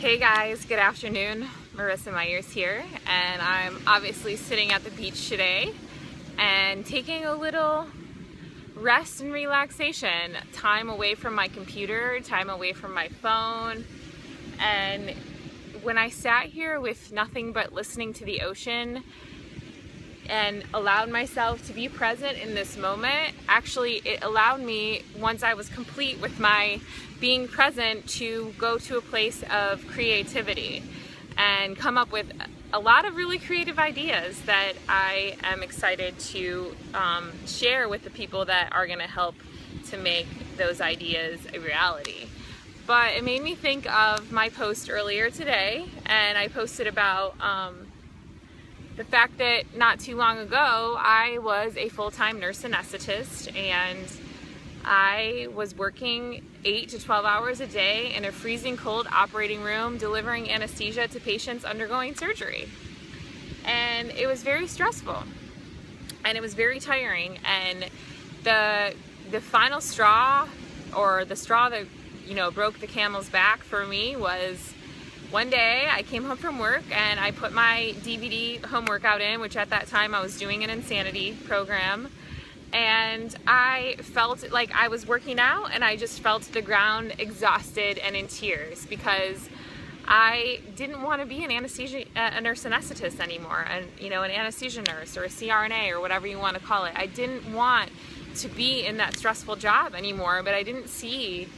Hey guys, good afternoon. Marissa Myers here, and I'm obviously sitting at the beach today and taking a little rest and relaxation, time away from my computer, time away from my phone. And when I sat here with nothing but listening to the ocean and allowed myself to be present in this moment, actually it allowed me, once I was complete with my being present, to go to a place of creativity and come up with a lot of really creative ideas that I am excited to share with the people that are going to help to make those ideas a reality. But it made me think of my post earlier today, and I posted about the fact that not too long ago I was a full-time nurse anesthetist, and I was working 8 to 12 hours a day in a freezing cold operating room delivering anesthesia to patients undergoing surgery. And it was very stressful and it was very tiring, and the final straw, or the straw that broke the camel's back for me, was one day I came home from work and I put my DVD home workout in, which at that time I was doing an insanity program, and I felt like I was working out and I just fell to the ground exhausted and in tears because I didn't want to be a nurse anesthetist anymore, and an anesthesia nurse or a CRNA or whatever you want to call it. I didn't want to be in that stressful job anymore, but I didn't see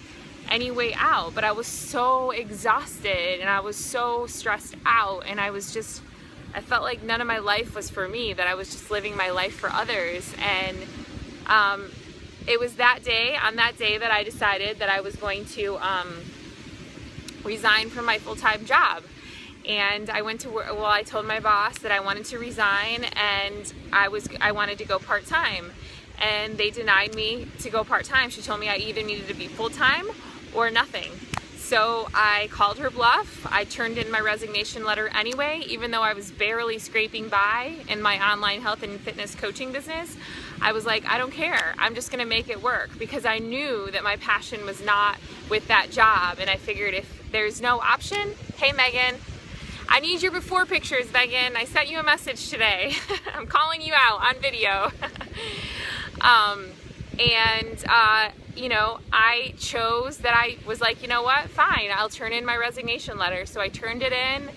any way out. But I was so exhausted and I was so stressed out, and I felt like none of my life was for me, that I was just living my life for others. And it was on that day that I decided that I was going to resign from my full-time job. And I went to work. Well, I told my boss that I wanted to resign and I wanted to go part-time, and they denied me to go part-time. She told me I either needed to be full-time or nothing. So I called her bluff. I turned in my resignation letter anyway, even though I was barely scraping by in my online health and fitness coaching business. I was like, I don't care. I'm just gonna make it work, because I knew that my passion was not with that job. And I figured if there's no option, hey Megan, I need your before pictures, Megan. I sent you a message today. I'm calling you out on video. I chose that. I was like, you know what, fine, I'll turn in my resignation letter. So I turned it in.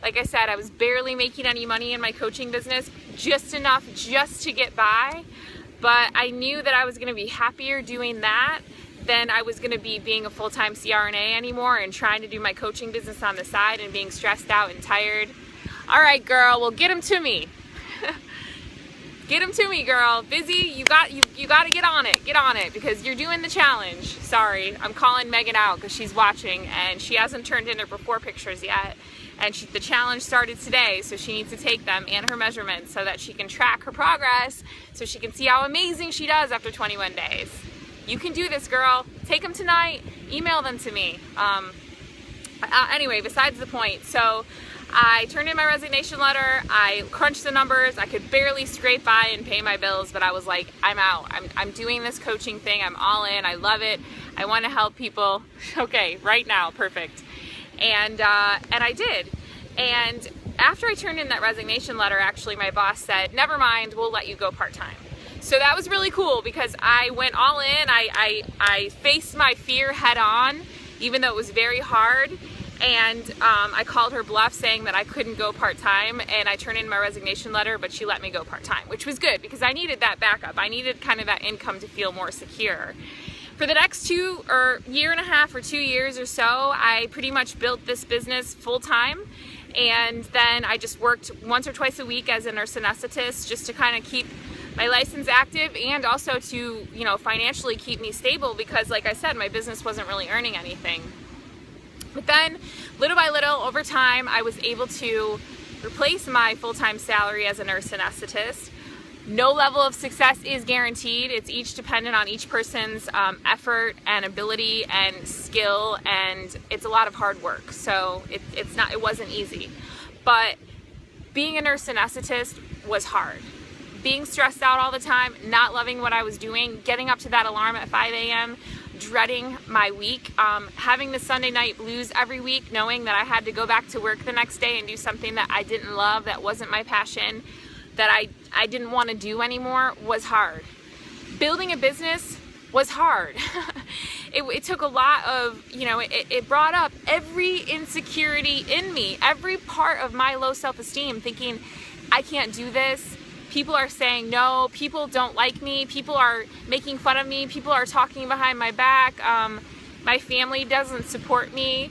Like I said, I was barely making any money in my coaching business, just enough just to get by. But I knew that I was gonna be happier doing that than I was gonna be being a full-time CRNA anymore and trying to do my coaching business on the side and being stressed out and tired. All right, girl, well, get them to me. Get them to me, girl. Busy, you got to get on it because you're doing the challenge. Sorry, I'm calling Megan out because she's watching and she hasn't turned in her before pictures yet. And the challenge started today, so she needs to take them and her measurements so that she can track her progress, so she can see how amazing she does after 21 days. You can do this, girl. Take them tonight. Email them to me. Anyway, besides the point. So I turned in my resignation letter. I crunched the numbers. I could barely scrape by and pay my bills, but I was like, I'm out. I'm doing this coaching thing. I'm all in. I love it. I want to help people. Okay, right now, perfect. And I did. And after I turned in that resignation letter, actually, my boss said, never mind, we'll let you go part-time. So that was really cool because I went all in. I faced my fear head on, even though it was very hard. And I called her bluff saying that I couldn't go part-time, and I turned in my resignation letter, but she let me go part-time, which was good because I needed that backup. I needed kind of that income to feel more secure. For the next year and a half or 2 years or so, I pretty much built this business full-time, and then I just worked once or twice a week as a nurse anesthetist just to kind of keep my license active, and also to financially keep me stable, because like I said, my business wasn't really earning anything. But then, little by little, over time, I was able to replace my full-time salary as a nurse anesthetist. No level of success is guaranteed. It's each dependent on each person's effort and ability and skill, and it's a lot of hard work. So it wasn't easy. But being a nurse anesthetist was hard. Being stressed out all the time, not loving what I was doing, getting up to that alarm at 5 a.m., dreading my week, having the Sunday night blues every week, knowing that I had to go back to work the next day and do something that I didn't love, that wasn't my passion, that I didn't want to do anymore, was hard. Building a business was hard. It took a lot of, it brought up every insecurity in me, every part of my low self-esteem, thinking, I can't do this. People are saying no, people don't like me, people are making fun of me, people are talking behind my back, my family doesn't support me,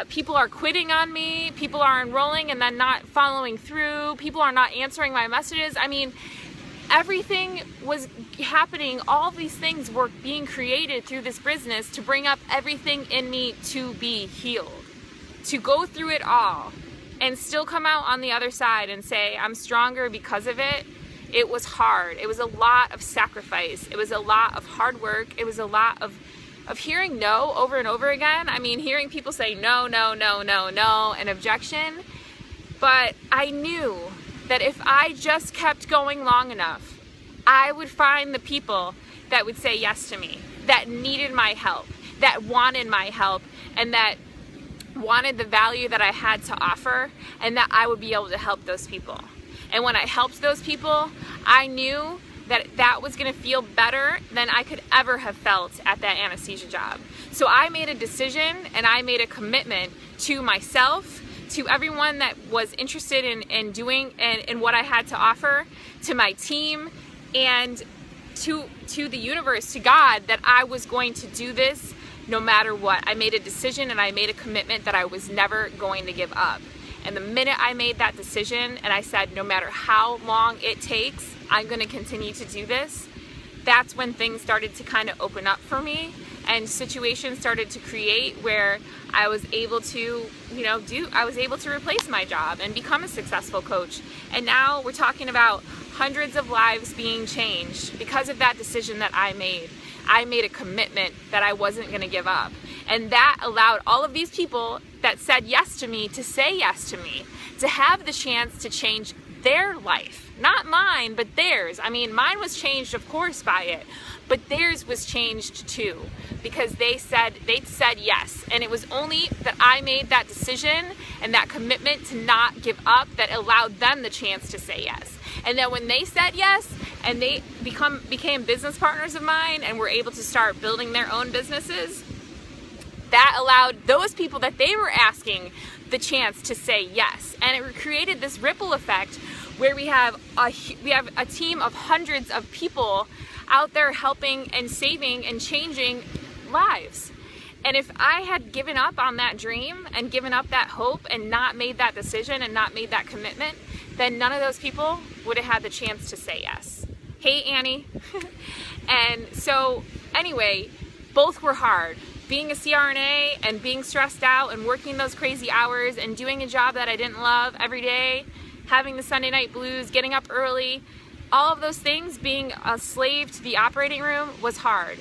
people are quitting on me, people are enrolling and then not following through, people are not answering my messages. I mean, everything was happening, all these things were being created through this business to bring up everything in me to be healed, to go through it all and still come out on the other side and say I'm stronger because of it. It was hard. It was a lot of sacrifice. It was a lot of hard work. It was a lot of hearing no over and over again. I mean, hearing people say no, no, no, no, no, and objection. But I knew that if I just kept going long enough, I would find the people that would say yes to me, that needed my help, that wanted my help, and that wanted the value that I had to offer, and that I would be able to help those people. And when I helped those people, I knew that that was going to feel better than I could ever have felt at that anesthesia job. So I made a decision and I made a commitment to myself, to everyone that was interested in doing and what I had to offer, to my team, and to the universe, to God, that I was going to do this no matter what. I made a decision and I made a commitment that I was never going to give up. And the minute I made that decision and I said, no matter how long it takes, I'm going to continue to do this, that's when things started to kind of open up for me, and situations started to create where I was able to, I was able to replace my job and become a successful coach. And now we're talking about hundreds of lives being changed because of that decision that I made. I made a commitment that I wasn't going to give up. And that allowed all of these people that said yes to me to say yes to me, to have the chance to change their life. Not mine, but theirs. I mean, mine was changed, of course, by it, but theirs was changed too, because they said yes. And it was only that I made that decision and that commitment to not give up that allowed them the chance to say yes. And then when they said yes and they became business partners of mine and were able to start building their own businesses, that allowed those people that they were asking the chance to say yes. And it created this ripple effect where we have a team of hundreds of people out there helping and saving and changing lives. And if I had given up on that dream and given up that hope and not made that decision and not made that commitment, then none of those people would have had the chance to say yes. Hey, Annie. And so anyway, both were hard. Being a CRNA and being stressed out and working those crazy hours and doing a job that I didn't love every day, having the Sunday night blues, getting up early, all of those things, being a slave to the operating room was hard.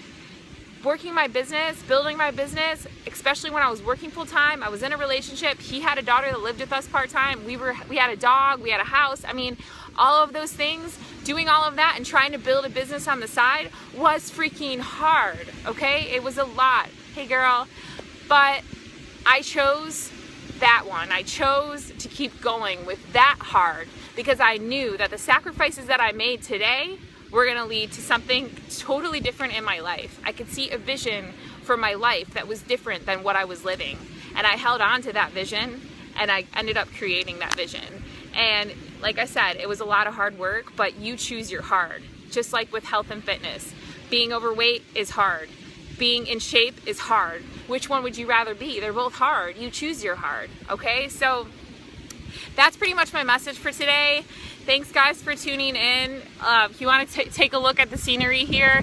Working my business, building my business, especially when I was working full time, I was in a relationship. He had a daughter that lived with us part time. We had a dog, we had a house. I mean, all of those things, doing all of that and trying to build a business on the side was freaking hard, okay? It was a lot. Hey girl, but I chose that one. I chose to keep going with that hard because I knew that the sacrifices that I made today were gonna lead to something totally different in my life. I could see a vision for my life that was different than what I was living. And I held on to that vision and I ended up creating that vision. And like I said, it was a lot of hard work, but you choose your hard. Just like with health and fitness. Being overweight is hard. Being in shape is hard. Which one would you rather be? They're both hard. You choose your hard, okay? So that's pretty much my message for today. Thanks guys for tuning in. If you want to take a look at the scenery here,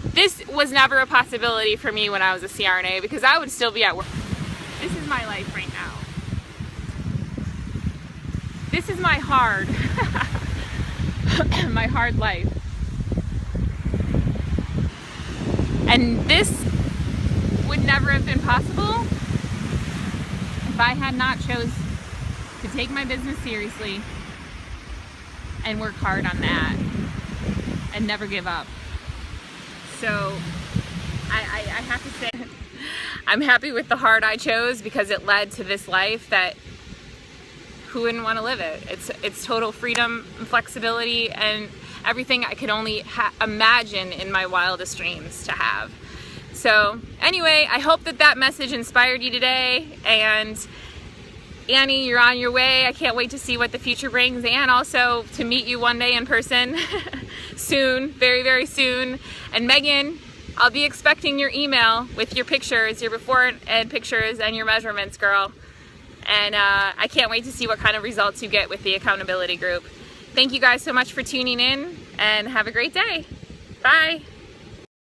this was never a possibility for me when I was a CRNA because I would still be at work. This is my life right now. This is my hard, my hard life. And this would never have been possible if I had not chose to take my business seriously and work hard on that and never give up. So I have to say, I'm happy with the heart I chose because it led to this life that who wouldn't want to live it? It's total freedom and flexibility and everything I could only imagine in my wildest dreams to have. So anyway, I hope that message inspired you today, and Annie, you're on your way. I can't wait to see what the future brings, and also to meet you one day in person soon, very, very soon. And Megan, I'll be expecting your email with your pictures, your before and pictures and your measurements, girl. And I can't wait to see what kind of results you get with the accountability group. Thank you guys so much for tuning in, and have a great day. Bye.